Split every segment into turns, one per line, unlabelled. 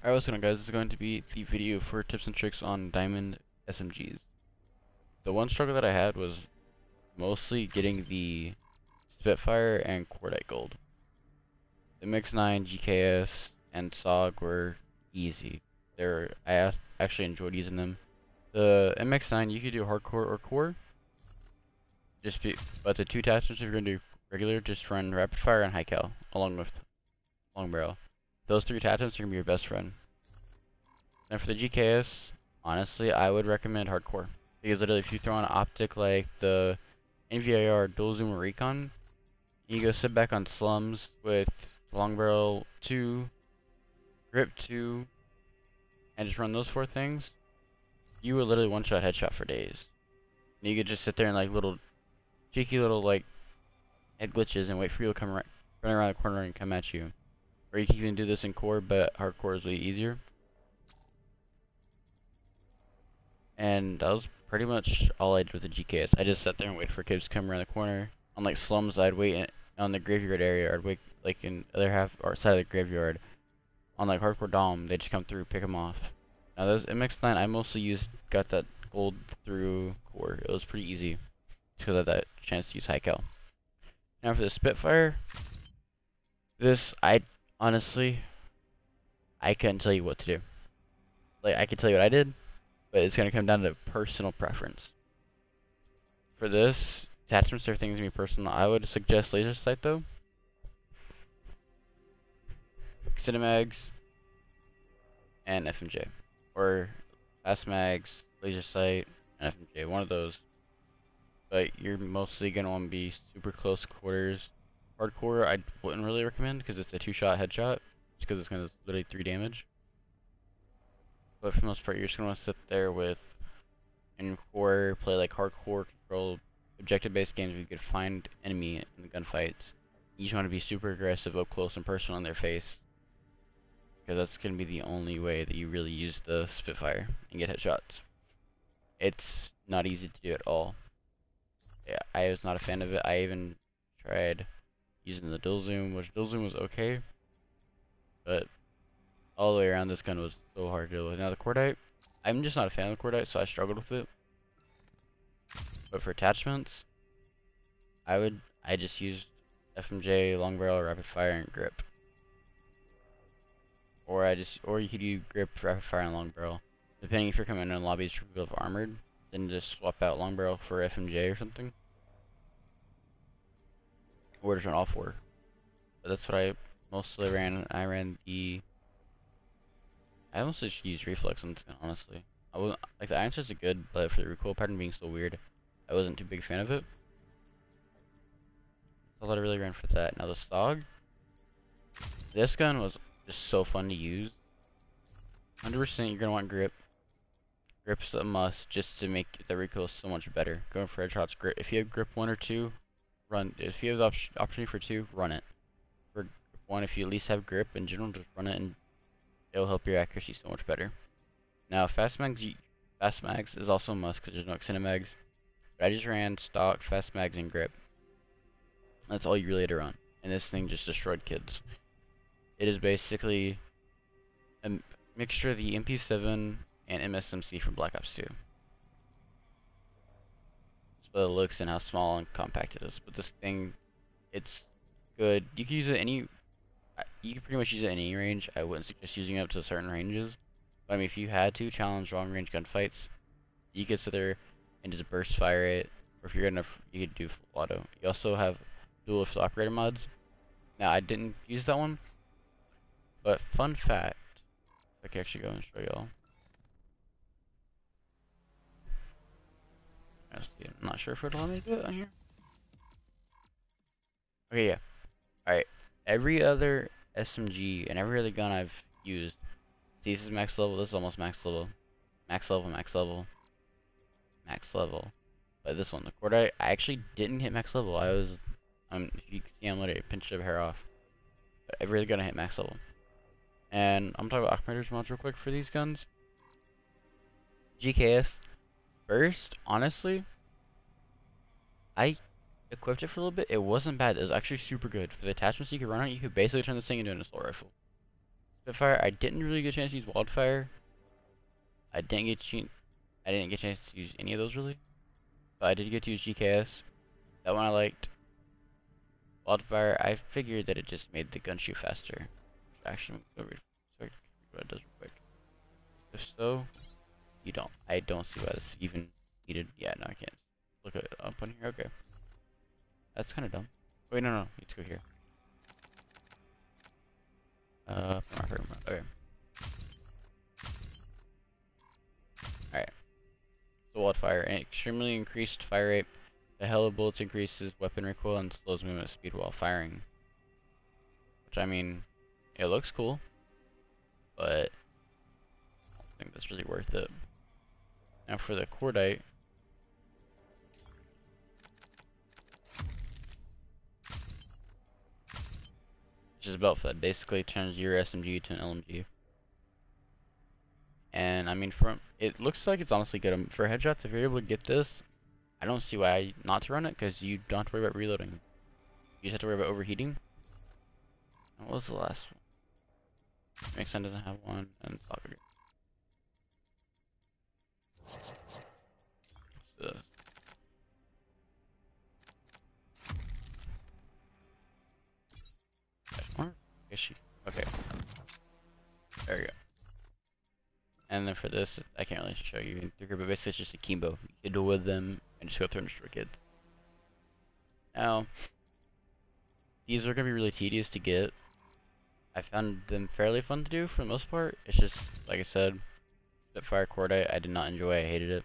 Alright, what's going on, guys? This is going to be the video for tips and tricks on diamond SMGs. The one struggle that I had was mostly getting the Spitfire and Cordite Gold. The MX-9, GKS, and SOG were easy. Actually enjoyed using them. The MX-9, you could do hardcore or core. But the two attachments, if you're going to do regular, just run rapid fire and high cal, along with long barrel. Those three attachments are going to be your best friend. And for the GKS, honestly, I would recommend hardcore. Because literally, if you throw on an optic like the NVIR Dual Zoom or Recon, you go sit back on slums with long barrel 2, grip 2, and just run those 4 things, you would literally one-shot headshot for days. And you could just sit there and like cheeky little like head glitches and wait for you to run around the corner and come at you. Or you can even do this in core, but hardcore is way easier. And that was pretty much all I did with the GKS. I just sat there and waited for kids to come around the corner. On like slums, I'd wait on the graveyard area. I'd wait like in the other half or side of the graveyard. On like hardcore dom, they just come through, pick them off. Now those MX-9, I mostly got that gold through core. It was pretty easy because I had that chance to use high cal. Now for the Spitfire, honestly, I couldn't tell you what to do. Like I could tell you what I did, but it's going to come down to personal preference. For this, attachments are things to be personal. I would suggest laser sight though. Cinemags and FMJ. Or fast mags, laser sight, and FMJ. One of those. But you're mostly going to want to be super close quarters. Hardcore, I wouldn't really recommend because it's a 2-shot headshot. Just because it's going to literally 3 damage. But for the most part, you're just going to want to sit there with in core, play like hardcore, control, objective-based games where you could find enemy in the gunfights. You just want to be super aggressive, up close and personal in their face. Because that's going to be the only way that you really use the Spitfire and get headshots. It's not easy to do at all. Yeah, I was not a fan of it. I even tried using the dual zoom, which dual zoom was okay. But all the way around, this gun was so hard to deal with. Now the Cordite, I'm just not a fan of the Cordite, so I struggled with it. But for attachments, I just used FMJ, long barrel, rapid fire, and grip. Or you could do grip, rapid fire, and long barrel. Depending if you're coming in lobbies for people with armored, then just swap out long barrel for FMJ or something. Or just run all 4. But that's what I mostly ran. I mostly just used reflex on this gun, honestly. I wasn't like the answers are good, but for the recoil pattern being so weird, I wasn't too big a fan of it. That's all I really ran for that. Now the SOG, this gun was just so fun to use. 100% you're gonna want grip. Grip's a must just to make the recoil so much better. Going for headshots, grip. If you have grip 1 or 2, run. If you have the opportunity for 2, run it. For grip 1, if you at least have grip in general, just run it and it'll help your accuracy so much better. Now fast mags is also a must because there's no cinemags. But I just ran stock, fast mags, and grip. That's all you really had to run. And this thing just destroyed kids. It is basically a mixture of the MP7 and MSMC from Black Ops 2. That's what it looks and how small and compact it is. But this thing, it's good. You can use it you can pretty much use it in any range. I wouldn't suggest using it up to certain ranges. But I mean, if you had to challenge long range gunfights, you could sit there and just burst fire it. Or if you're good enough, you could do full auto. You also have dual operator mods. Now, I didn't use that one. But fun fact, I can actually go and show y'all. I'm not sure if it'll let me do it on here. Okay, yeah. Alright. Every other SMG and every other gun I've used, see, this is max level, this is almost max level. Max level, max level. Max level. But this one, the Cordite, I actually didn't hit max level. If you can see, I'm literally pinched a hair off. But every other gun I hit max level. And I'm talking about accumulators mods real quick for these guns. GKS. First, honestly, I equipped it for a little bit. It wasn't bad. It was actually super good. For the attachments you could run on, you could basically turn this thing into an assault rifle. Spitfire, I didn't really get a chance to use Wildfire. I didn't get a chance to use any of those really. But I did get to use GKS. That one I liked. Wildfire, I figured that it just made the gun shoot faster. Actually, what it does real quick. If so, I don't see why this even needed. Yeah, no, I can't. Look it up on here. Okay. That's kind of dumb. Wait, no, need to go here. Okay. Alright. So Wildfire, an extremely increased fire rate. The hail of bullets increases weapon recoil and slows movement speed while firing. Which, I mean, it looks cool, but I don't think that's really worth it. Now for the cordite. Which is belt fed. Basically turns your SMG to an LMG. And I mean, it looks like it's honestly good. For headshots, if you're able to get this, I don't see why not to run it, because you don't have to worry about reloading. You just have to worry about overheating. And what was the last one? Mixon doesn't have one, and Soccer. Okay. There we go. And then for this, I can't really show you in 3, but basically it's just a Kimbo. You can duel with them and just go through and destroy kids. Now, these are going to be really tedious to get. I found them fairly fun to do for the most part. It's just, like I said, Spitfire Cordite, I did not enjoy, I hated it.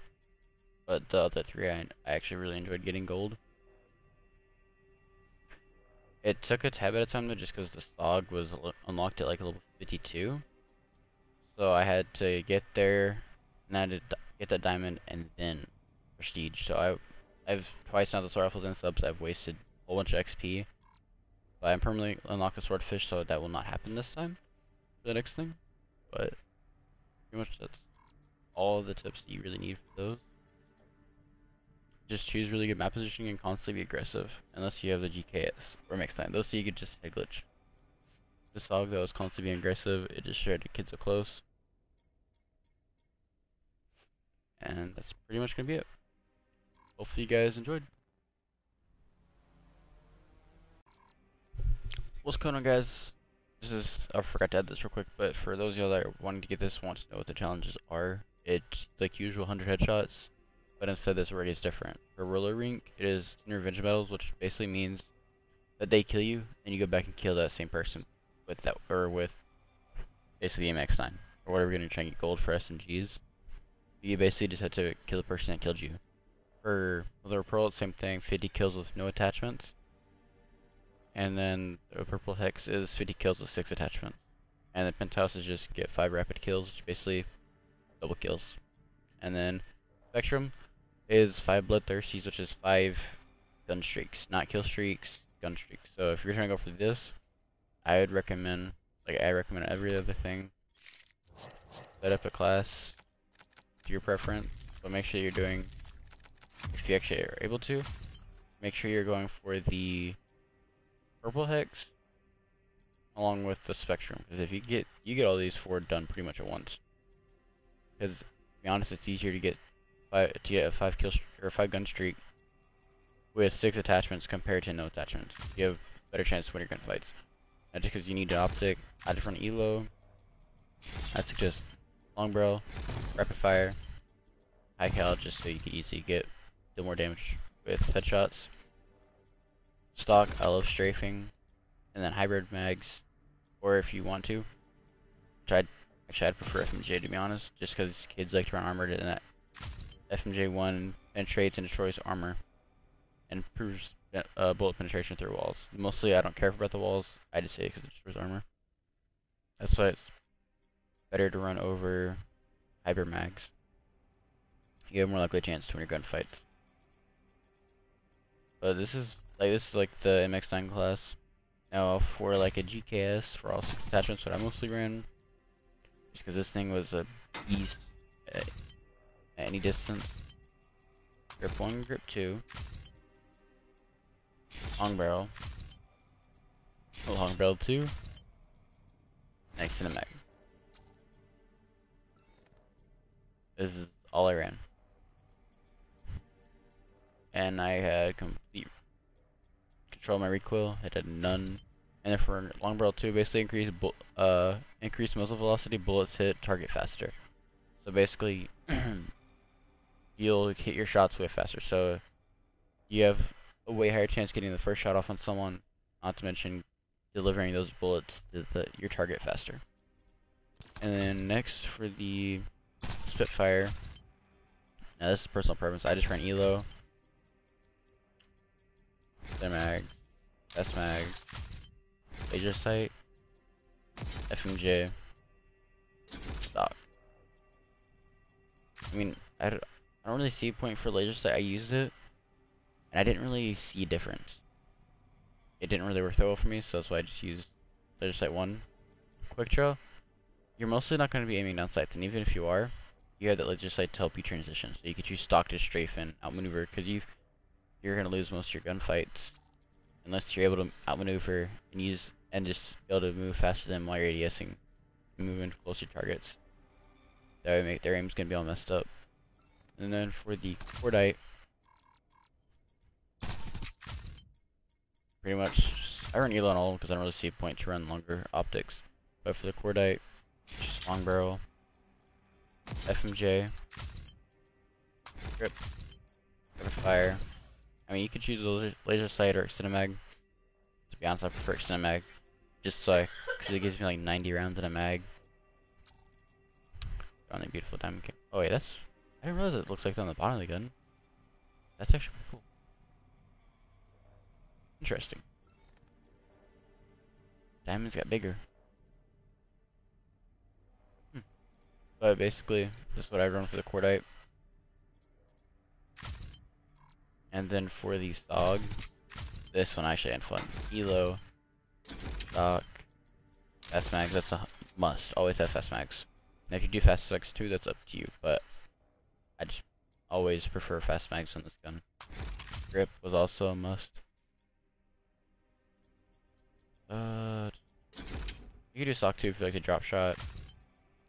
But the other 3, I actually really enjoyed getting gold. It took a tad bit of time though, just because the SOG was unlocked at like level 52. So I had to get there, and I had to get that diamond, and then prestige. So I've twice now the sword rifles and subs. I've wasted a whole bunch of XP. But I'm permanently unlocked the swordfish, so that will not happen this time for the next thing. But pretty much that's all the tips that you really need for those. Just choose really good map positioning and constantly be aggressive, unless you have the GKS or mix 9. Those two you could just head glitch. The SOG that was constantly being aggressive, it just shared the kids so close. And that's pretty much gonna be it. Hopefully you guys enjoyed. What's going on, guys? I forgot to add this real quick, but for those of y'all that are wanting to get this, want to know what the challenges are, it's like usual 100 headshots, but instead this already is different. For roller rink, it is 10 revenge battles, which basically means that they kill you, and you go back and kill that same person with that, or with basically the MX9, or whatever you're gonna try and get gold for SMGs. You basically just have to kill the person that killed you. For the Pearl, same thing, 50 kills with no attachments. And then the purple hex is 50 kills with 6 attachments. And the penthouse is just get 5 rapid kills, which basically double kills. And then spectrum is 5 bloodthirsties, which is 5 gun streaks, not kill streaks, gun streaks. So if you're trying to go for this, I would recommend, like I recommend every other thing. Set up a class to your preference, but make sure you're doing, if you actually are able to, make sure you're going for the purple hex along with the spectrum, because if you get all these 4 done pretty much at once. Because to be honest, it's easier to get a 5 kill or 5 gun streak with 6 attachments compared to no attachments. You have a better chance to win your gunfights. Not just because you need an optic, a different elo. I suggest long barrel, rapid fire, high cal, just so you can easily do more damage with headshots. Stock, I love strafing, and then hybrid mags, or if you want to, which I'd prefer FMJ to be honest, just because kids like to run armored, and that FMJ1 penetrates and destroys armor, and improves bullet penetration through walls. Mostly I don't care about the walls, I just say it because it destroys armor. That's why it's better to run over hybrid mags. You have more likely a chance to win your gunfights. But this is like the MX9 class. Now for like a GKS for all 6 attachments, what I mostly ran, just because this thing was a beast at any distance. Grip 1, grip 2, long barrel 2, and a mag. This is all I ran. And I had complete control of my recoil. I did none. And then for long barrel 2, basically increase muzzle velocity, bullets hit target faster. So basically, you'll hit your shots way faster. So you have a way higher chance getting the first shot off on someone, not to mention delivering those bullets to your target faster. And then next for the Spitfire, now this is personal preference. I just ran ELO, SMG, S-Mag, laser sight, FMJ, stock. I mean, I don't really see a point for laser sight. I used it, and I didn't really see a difference. It didn't really work that well for me, so that's why I just used laser sight 1. Quick draw, you're mostly not going to be aiming down sights, and even if you are, you have that laser sight to help you transition. So you could use stock to strafe and outmaneuver, because you're going to lose most of your gunfights unless you're able to outmaneuver and just be able to move faster than while you're ADSing, moving closer to targets. That way their aim's going to be all messed up. And then for the cordite, pretty much I run ELO on all because I don't really see a point to run longer optics. But for the cordite, just long barrel, FMJ, grip, fire. I mean, you could choose laser sight or cinemag. To be honest, I prefer cinemag, just so because it gives me like 90 rounds in a mag. On a beautiful diamond cam. Oh wait, I didn't realize it looks like that on the bottom of the gun. That's actually pretty cool. Interesting. Diamonds got bigger. But basically, this is what I've run for the cordite. And then for the SOG, this one actually had fun. ELO, stock, fast mags, that's a must. Always have fast mags. And if you do fast mags too, that's up to you. But I just always prefer fast mags on this gun. Grip was also a must. You could do stock too for like a drop shot.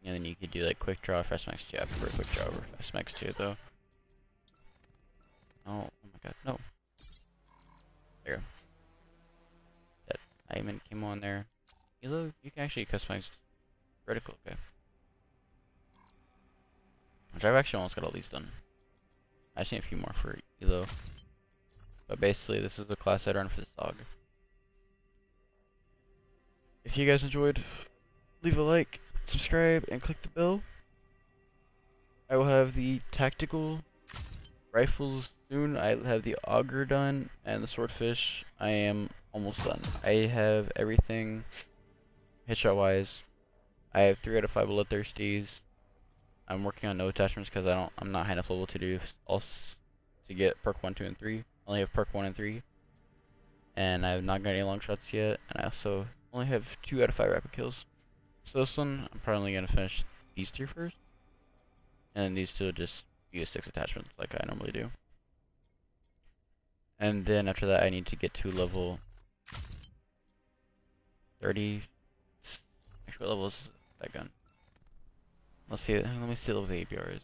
And then you could do like quick draw, fast mags too. I prefer quick draw over fast mags too though. Oh my god, no. There. That diamond came on there. ELO, you can actually customize vertical, okay. Which I've actually almost got all these done. I just need a few more for ELO. But basically, this is the class I'd run for the SOG. If you guys enjoyed, leave a like, subscribe, and click the bell. I will have the tactical rifles soon. I have the auger done, and the swordfish I am almost done. I have everything headshot wise. I have 3 out of 5 bloodthirsties. I'm working on no attachments because I'm not high enough level to do all to get perk 1, 2, and 3. I only have perk 1 and 3, and I have not got any long shots yet. And I also only have 2 out of 5 rapid kills. So this one, I'm probably gonna finish these 3 first, and then these 2 just use 6 attachments like I normally do. And then after that, I need to get to level 30. Actually, what level is that gun? Let's see. Let me see what level the ABR is.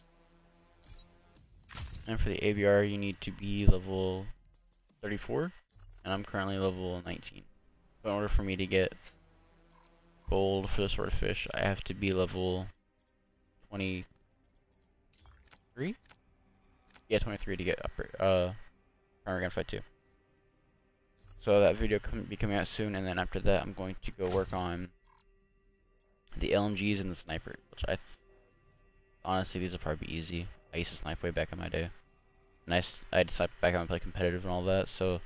And for the ABR, you need to be level 34, and I'm currently level 19. So in order for me to get gold for the swordfish, I have to be level 23. Yeah, 23 to get upper primary gunfight 2. So that video be coming out soon, and then after that, I'm going to go work on the LMGs and the snipers, which honestly, these will probably be easy. I used to snipe way back in my day. And I had to snipe back when I play competitive and all that, so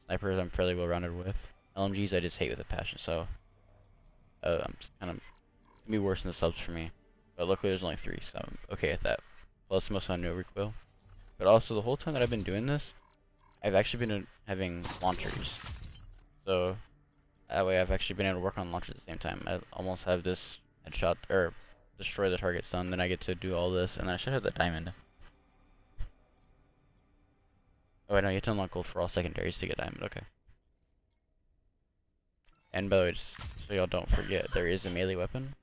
snipers I'm fairly well rounded with. LMGs I just hate with a passion, so I'm just kind of gonna be worse than the subs for me. But luckily there's only 3, so I'm okay at that. Plus most of them no recoil. But also the whole time that I've been doing this, I've actually been having launchers. So that way I've actually been able to work on launchers at the same time. I almost have this headshot or destroy the targets done, then I get to do all this, and then I should have the diamond. Oh wait, no, you have to unlock gold for all secondaries to get diamond, okay. And by the way, just so y'all don't forget, there is a melee weapon,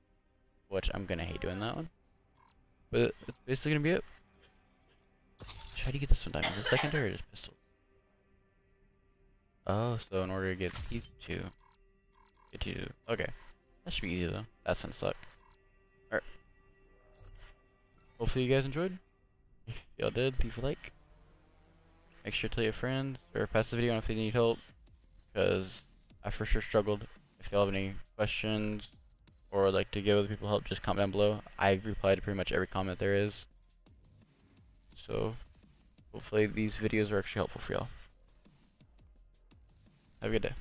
which I'm gonna hate doing that one. But that's basically gonna be it. Try to get this one done. Is it secondary or just pistol? Oh, so in order to get these two, okay. That should be easy though. That doesn't suck. Alright. Hopefully you guys enjoyed. If y'all did, leave a like. Make sure to tell your friends or pass the video on if they need help, because I for sure struggled. If y'all have any questions or would like to give other people help, just comment down below. I reply to pretty much every comment there is. So hopefully these videos are actually helpful for y'all. Have a good day.